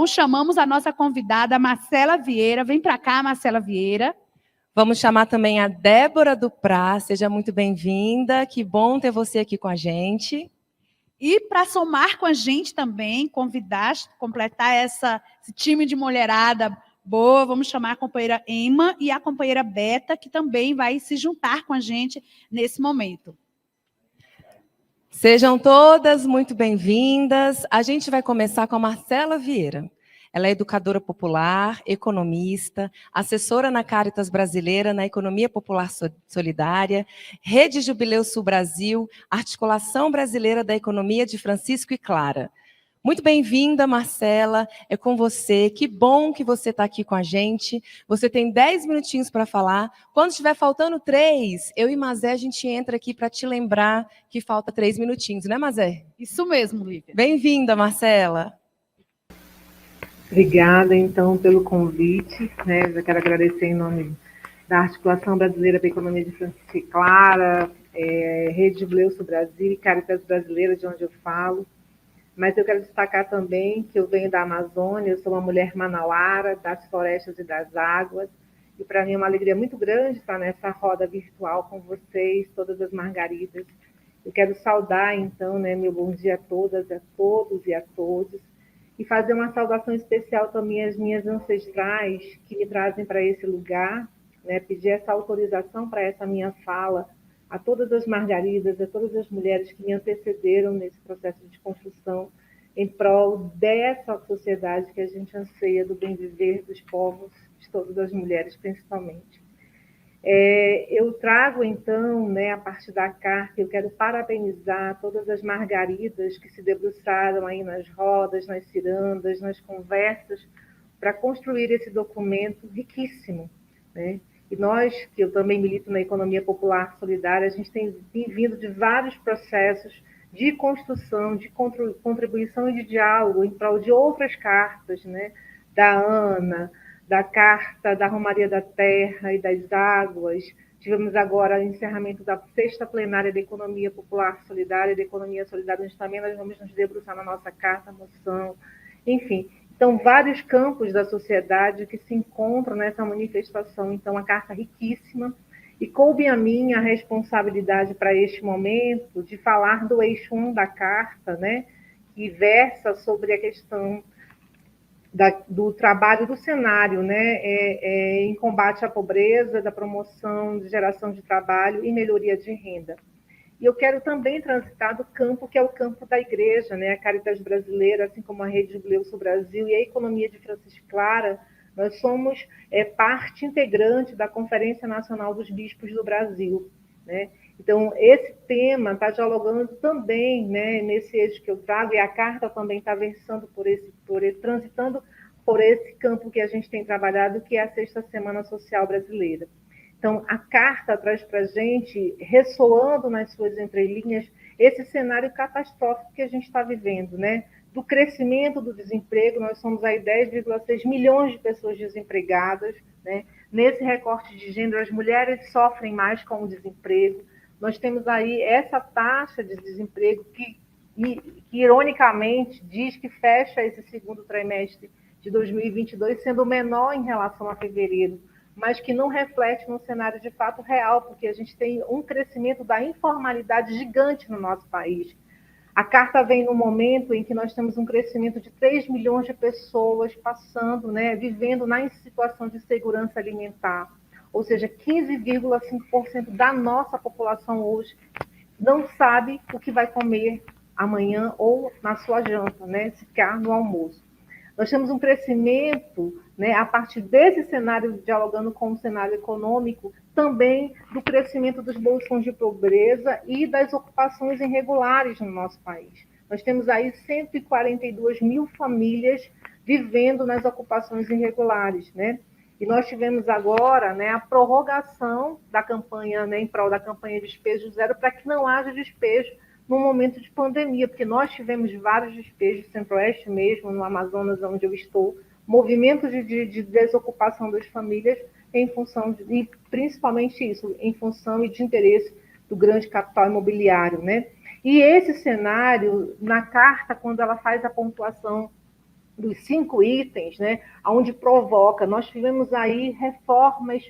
chamamos a nossa convidada, Marcela Vieira. Vem para cá, Marcela Vieira. Vamos chamar também a Débora Duprá. Seja muito bem-vinda. Que bom ter você aqui com a gente. E para somar com a gente também, convidar, completar esse time de mulherada boa, vamos chamar a companheira Emma e a companheira Beta, que também vai se juntar com a gente nesse momento. Sejam todas muito bem-vindas. A gente vai começar com a Marcela Vieira. Ela é educadora popular, economista, assessora na Caritas Brasileira na Economia Popular Solidária, Rede Jubileu Sul Brasil, Articulação Brasileira da Economia de Francisco e Clara. Muito bem-vinda, Marcela, é com você. Que bom que você está aqui com a gente. Você tem 10 minutinhos para falar. Quando estiver faltando 3, eu e Mazé, a gente entra aqui para te lembrar que falta 3 minutinhos, né, Mazé? Isso mesmo, Lívia. Bem-vinda, Marcela. Obrigada, então, pelo convite. Eu quero agradecer em nome da Articulação Brasileira para a Economia de Francisco e Clara, Rede Jubileu Sul Brasil e Caritas Brasileira, de onde eu falo. Mas eu quero destacar também que eu venho da Amazônia, eu sou uma mulher manauara, das florestas e das águas, e para mim é uma alegria muito grande estar nessa roda virtual com vocês, todas as margaridas. Eu quero saudar, então, meu bom dia a todas, a todos e a todos, e fazer uma saudação especial também às minhas ancestrais que me trazem para esse lugar, pedir essa autorização para essa minha fala, a todas as margaridas, a todas as mulheres que me antecederam nesse processo de construção em prol dessa sociedade que a gente anseia, do bem viver dos povos, de todas as mulheres principalmente. Eu trago, então, a partir da carta, eu quero parabenizar todas as margaridas que se debruçaram aí nas rodas, nas cirandas, nas conversas, para construir esse documento riquíssimo, E nós, que eu também milito na economia popular solidária, a gente tem vindo de vários processos de construção, de contribuição e de diálogo em prol de outras cartas, da ANA, da Carta da Romaria da Terra e das Águas. Tivemos agora o encerramento da 6ª plenária da Economia Popular Solidária e da Economia Solidária, onde também nós vamos nos debruçar na nossa carta, moção, enfim. Então, vários campos da sociedade que se encontram nessa manifestação. Então, a carta riquíssima. E coube a mim a responsabilidade para este momento de falar do eixo 1 da carta, que versa sobre a questão do trabalho do cenário, em combate à pobreza, da promoção de geração de trabalho e melhoria de renda. E eu quero também transitar do campo, que é o campo da igreja, a Caritas Brasileira, assim como a Rede Jubileu Sul Brasil e a Economia de Francisco e Clara. Nós somos parte integrante da Conferência Nacional dos Bispos do Brasil. Então, esse tema está dialogando também nesse eixo que eu trago, e a carta também está versando transitando por esse campo que a gente tem trabalhado, que é a 6ª Semana Social Brasileira. Então, a carta traz para a gente, ressoando nas suas entrelinhas, esse cenário catastrófico que a gente está vivendo, do crescimento do desemprego. Nós somos aí 10,6 milhões de pessoas desempregadas, Nesse recorte de gênero, as mulheres sofrem mais com o desemprego. Nós temos aí essa taxa de desemprego que ironicamente, diz que fecha esse 2º trimestre de 2022 sendo menor em relação a fevereiro, mas que não reflete no cenário de fato real, porque a gente tem um crescimento da informalidade gigante no nosso país. A carta vem no momento em que nós temos um crescimento de 3 milhões de pessoas passando, vivendo na situação de segurança alimentar. Ou seja, 15,5% da nossa população hoje não sabe o que vai comer amanhã ou na sua janta, sequer no almoço. Nós temos um crescimento, a partir desse cenário, dialogando com o cenário econômico, também do crescimento dos bolsões de pobreza e das ocupações irregulares no nosso país. Nós temos aí 142 mil famílias vivendo nas ocupações irregulares, E nós tivemos agora a prorrogação da campanha, em prol da campanha Despejo Zero, para que não haja despejo no momento de pandemia, porque nós tivemos vários despejos, Centro-Oeste mesmo, no Amazonas, onde eu estou, movimentos de desocupação das famílias em função, e principalmente isso, em função e de interesse do grande capital imobiliário, E esse cenário, na carta, quando ela faz a pontuação dos 5 itens, né, onde provoca, nós tivemos aí reformas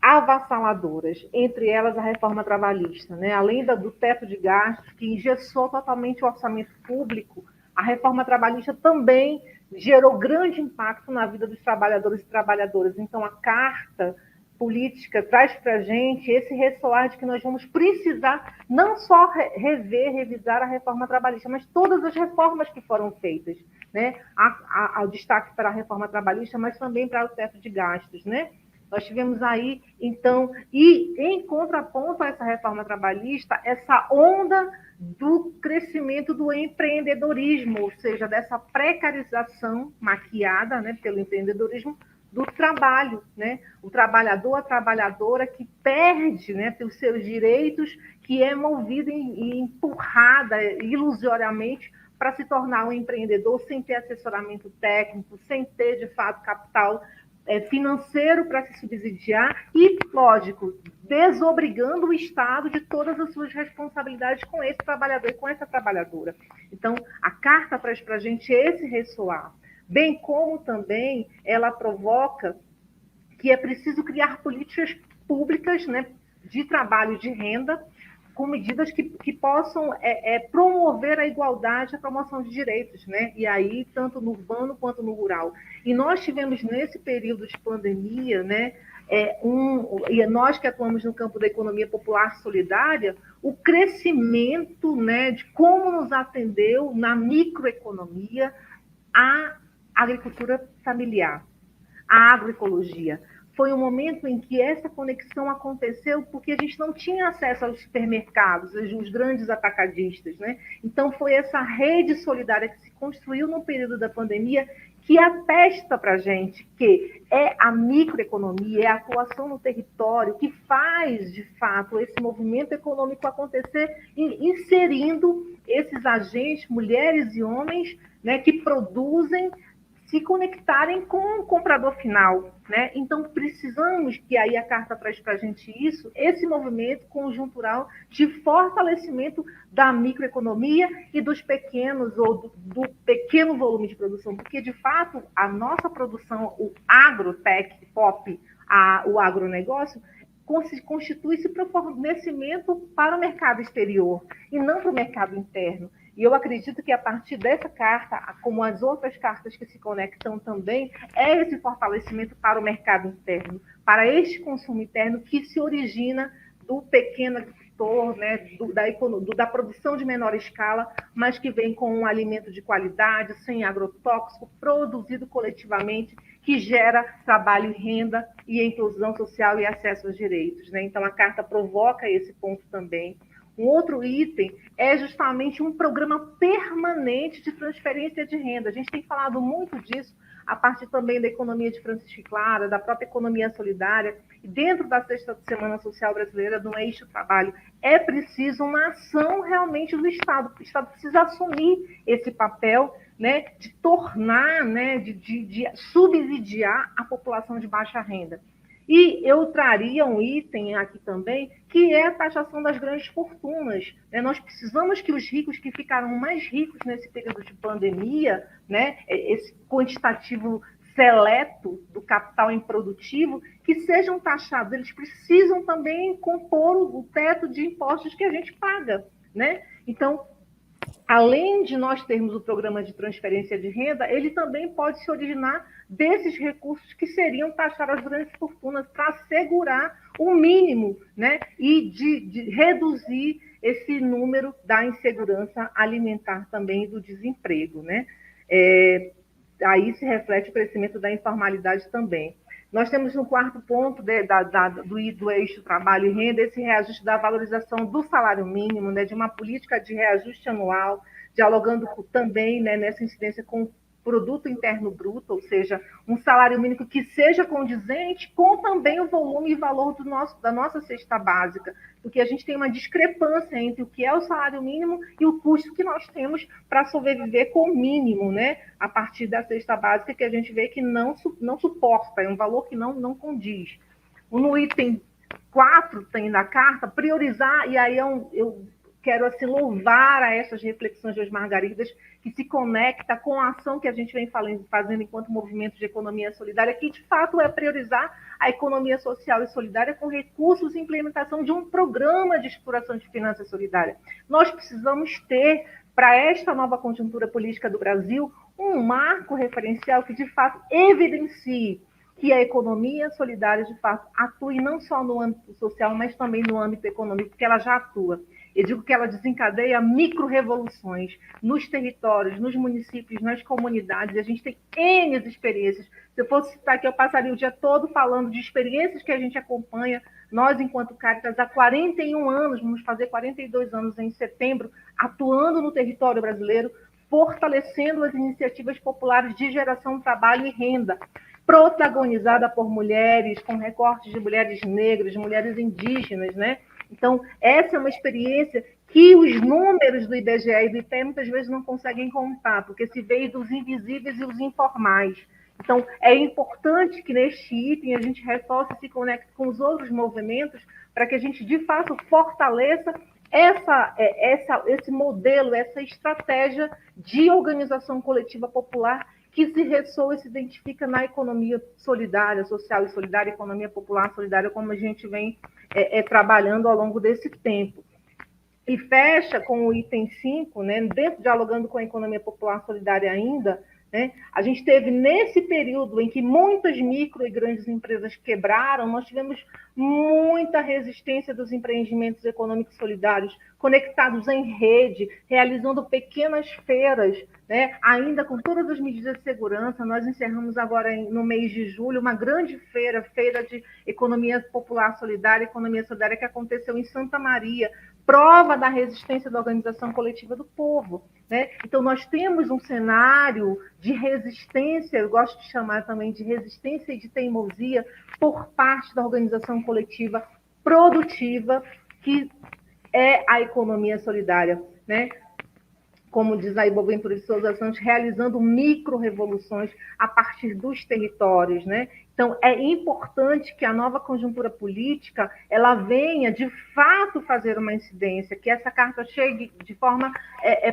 avassaladoras, entre elas a reforma trabalhista, né? Além do teto de gastos, que engessou totalmente o orçamento público, a reforma trabalhista também gerou grande impacto na vida dos trabalhadores e trabalhadoras. Então, a Carta Política traz para a gente esse ressoar de que nós vamos precisar não só revisar a reforma trabalhista, mas todas as reformas que foram feitas, né? Há o destaque para a reforma trabalhista, mas também para o teto de gastos, né? Nós tivemos aí, então, e em contraponto a essa reforma trabalhista, essa onda do crescimento do empreendedorismo, ou seja, dessa precarização maquiada, né, pelo empreendedorismo do trabalho, né? O trabalhador, a trabalhadora que perde, né, os seus direitos, que é movido e empurrada ilusoriamente para se tornar um empreendedor sem ter assessoramento técnico, sem ter, de fato, capital financeiro para se subsidiar e, lógico, desobrigando o Estado de todas as suas responsabilidades com esse trabalhador e com essa trabalhadora. Então, a Carta traz para a gente esse ressoar, bem como também ela provoca que é preciso criar políticas públicas, né, de trabalho e de renda, com medidas que possam promover a igualdade, a promoção de direitos, né? E aí, tanto no urbano quanto no rural. E nós tivemos, nesse período de pandemia, né, e nós que atuamos no campo da economia popular solidária, o crescimento, né, de como nos atendeu na microeconomia a agricultura familiar, a agroecologia. Foi um momento em que essa conexão aconteceu porque a gente não tinha acesso aos supermercados, os grandes atacadistas, né? Então, foi essa rede solidária que se construiu no período da pandemia que atesta para a gente que é a microeconomia, é a atuação no território que faz, de fato, esse movimento econômico acontecer, inserindo esses agentes, mulheres e homens, né, que produzem, se conectarem com o comprador final, né? Então, precisamos, que aí a Carta traz para a gente isso, esse movimento conjuntural de fortalecimento da microeconomia e dos pequenos, ou do pequeno volume de produção, porque, de fato, a nossa produção, o agrotech, pop, o agronegócio, constitui-se para o fornecimento para o mercado exterior e não para o mercado interno. E eu acredito que a partir dessa carta, como as outras cartas que se conectam também, é esse fortalecimento para o mercado interno, para este consumo interno que se origina do pequeno agricultor, né, da produção de menor escala, mas que vem com um alimento de qualidade, sem agrotóxico, produzido coletivamente, que gera trabalho e renda e inclusão social e acesso aos direitos, né? Então, a carta provoca esse ponto também. Um outro item é justamente um programa permanente de transferência de renda. A gente tem falado muito disso a partir também da economia de Francisco Clara, da própria economia solidária, e dentro da Sexta Semana Social Brasileira, do Eixo Trabalho, é preciso uma ação realmente do Estado. O Estado precisa assumir esse papel, né, de tornar, né, de subsidiar a população de baixa renda. E eu traria um item aqui também, que é a taxação das grandes fortunas. Nós precisamos que os ricos que ficaram mais ricos nesse período de pandemia, né, esse quantitativo seleto do capital improdutivo, que sejam taxados. Eles precisam também compor o teto de impostos que a gente paga, né? Então, além de nós termos o programa de transferência de renda, ele também pode se originar desses recursos que seriam taxar as grandes fortunas para assegurar o mínimo, né, e de reduzir esse número da insegurança alimentar também e do desemprego, né? Aí se reflete o crescimento da informalidade também. Nós temos no quarto ponto do eixo trabalho e renda esse reajuste da valorização do salário mínimo, né, de uma política de reajuste anual, dialogando também, né, nessa incidência com o produto interno bruto, ou seja, um salário mínimo que seja condizente com também o volume e valor da nossa cesta básica, porque a gente tem uma discrepância entre o que é o salário mínimo e o custo que nós temos para sobreviver com o mínimo, né, a partir da cesta básica, que a gente vê que não suporta, é um valor que não condiz. No item 4 tem na carta, priorizar, e aí quero assim, louvar a essas reflexões das Margaridas, que se conecta com a ação que a gente vem fazendo enquanto movimento de economia solidária, que de fato é priorizar a economia social e solidária com recursos e implementação de um programa de exploração de finanças solidárias. Nós precisamos ter, para esta nova conjuntura política do Brasil, um marco referencial que de fato evidencie que a economia solidária, de fato, atue não só no âmbito social, mas também no âmbito econômico, porque ela já atua. Eu digo que ela desencadeia micro-revoluções nos territórios, nos municípios, nas comunidades. A gente tem N experiências. Se eu fosse citar aqui, eu passaria o dia todo falando de experiências que a gente acompanha. Nós, enquanto Cáritas, há 41 anos, vamos fazer 42 anos em setembro, atuando no território brasileiro, fortalecendo as iniciativas populares de geração de trabalho e renda, protagonizada por mulheres, com recortes de mulheres negras, de mulheres indígenas, né? Então, essa é uma experiência que os números do IBGE e do IPE muitas vezes não conseguem contar, porque se veio dos invisíveis e os informais. Então, é importante que neste item a gente reforce e se conecte com os outros movimentos para que a gente, de fato, fortaleça esse modelo, essa estratégia de organização coletiva popular que se ressoa e se identifica na economia solidária, social e solidária, economia popular solidária, como a gente vem trabalhando ao longo desse tempo. E fecha com o item 5, né, dialogando com a economia popular solidária ainda, né, a gente teve, nesse período em que muitas micro e grandes empresas quebraram, nós tivemos muita resistência dos empreendimentos econômicos solidários, conectados em rede, realizando pequenas feiras, né, ainda com todas as medidas de segurança. Nós encerramos agora, no mês de julho, uma grande feira de economia popular solidária, economia solidária, que aconteceu em Santa Maria, prova da resistência da organização coletiva do povo, né? Então, nós temos um cenário de resistência, eu gosto de chamar também de resistência e de teimosia, por parte da organização coletiva produtiva, que é a economia solidária, né? Como diz aí Boaventura de Souza Santos, realizando micro-revoluções a partir dos territórios, né? Então, é importante que a nova conjuntura política ela venha, de fato, fazer uma incidência, que essa carta chegue de forma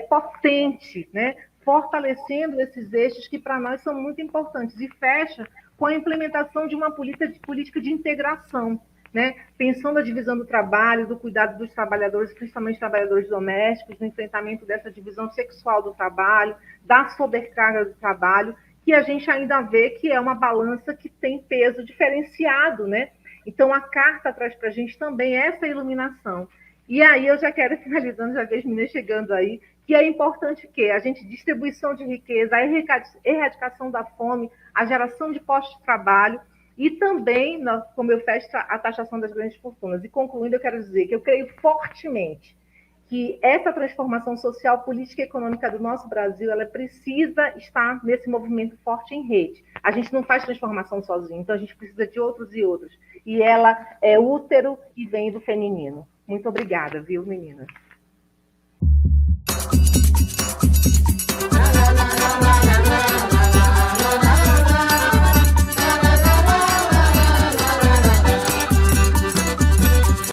potente, né? Fortalecendo esses eixos que, para nós, são muito importantes. E fecha com a implementação de uma política de integração, né? Pensando a divisão do trabalho, do cuidado dos trabalhadores, principalmente trabalhadores domésticos, no enfrentamento dessa divisão sexual do trabalho, da sobrecarga do trabalho, que a gente ainda vê que é uma balança que tem peso diferenciado, né? Então, a carta traz para a gente também essa iluminação. E aí eu já quero, finalizando, já vejo meninas chegando aí, que é importante que a gente, distribuição de riqueza, a erradicação da fome, a geração de postos de trabalho, e também, como eu fecho, a taxação das grandes fortunas. E concluindo, eu quero dizer que eu creio fortemente que essa transformação social, política e econômica do nosso Brasil, ela precisa estar nesse movimento forte em rede. A gente não faz transformação sozinho, então a gente precisa de outros e outros. E ela é útero e vem do feminino. Muito obrigada, viu, meninas?